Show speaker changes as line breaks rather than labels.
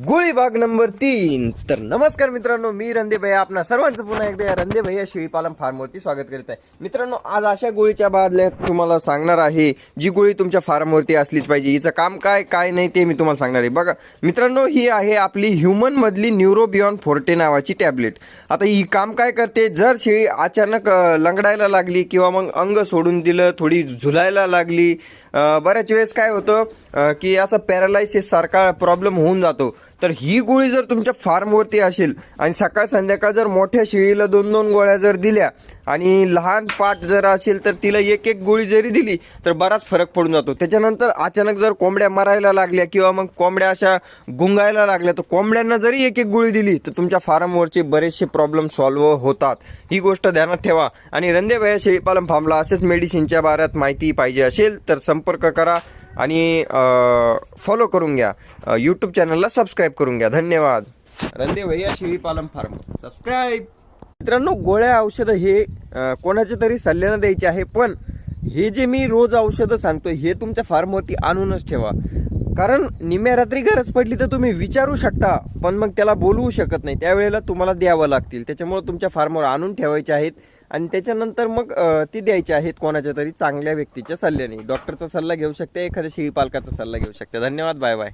गोळी भाग नंबर 3। तर नमस्कार मित्रांनो, मी रंदे भैया आपणा सर्वांचं पुन्हा एकदा या रंदे भैया शेळीपालन फार्मवरती स्वागत करीत आहे। मित्रांनो, आज अशा गोळीच्या बदल्यात तुम्हाला सांगणार आहे जी गोळी तुमच्या फार्मवरती असलीच पाहिजे। हिचं काम काय काय नाही ते मी तुम्हाला सांगणार आहे। बघा मित्रांनो, ही आहे आपली ह्युमन मधली न्यूरोबियॉन फोर्टे नावाची टॅबलेट। आता ही काम काय करते, जर शेळी अचानक लंगडायला लागली किंवा मग अंग सोडून दिलं, थोडी झुलायला लागली, बऱ्याच वेळेस काय होतं की असं पॅरालायसिस सारखा प्रॉब्लेम होऊन जातो, तर ही गोळी जर तुमच्या फार्मवरती असेल आणि सकाळ संध्याकाळ जर मोठ्या शेळीला 2-2 गोळ्या जर दिल्या आणि लहान पाट जर असेल तर तिला एक गोळी जरी दिली तर बराच फरक पडून जातो। त्याच्यानंतर अचानक जर कोंबड्या मरायला लागल्या किंवा मग कोंबड्या अशा गुंगायला लागल्या तर कोंबड्यांना जरी एक गोळी दिली तर तुमच्या फार्मवरचे बरेचसे प्रॉब्लेम सॉल्व्ह होतात। ही गोष्ट ध्यानात ठेवा। आणि रंदे भैया शेळीपालन फार्मला असेच मेडिसिनच्या बाऱ्यात माहिती पाहिजे असेल तर संपर्क करा आणि फॉलो करून घ्या। यूट्यूब चॅनलला सबस्क्राईब करून घ्या। धन्यवाद। रंदे भैया शेळीपालन फार्म सबस्क्राईब। मित्रांनो, गोळ्या औषधं हे कोणाच्या तरी सल्ल्यानं द्यायचे आहे, पण हे जे मी रोज औषधं सांगतोय हे तुमच्या फार्मवरती आणूनच ठेवा। कारण निम्या रात्री गरज पडली तर तुम्ही विचारू शकता, पण मग त्याला बोलवू शकत नाही, त्यावेळेला तुम्हाला द्यावं लागतील। त्याच्यामुळे तुमच्या फार्मवर आणून ठेवायचे आहेत आणि त्याच्यानंतर मग ती द्यायची आहेत कोणाच्या तरी चांगल्या व्यक्तीच्या सल्ल्याने। डॉक्टरचा सल्ला घेऊ शकते, एखाद्या शेळीपालकाचा सल्ला घेऊ शकते। धन्यवाद, बाय बाय।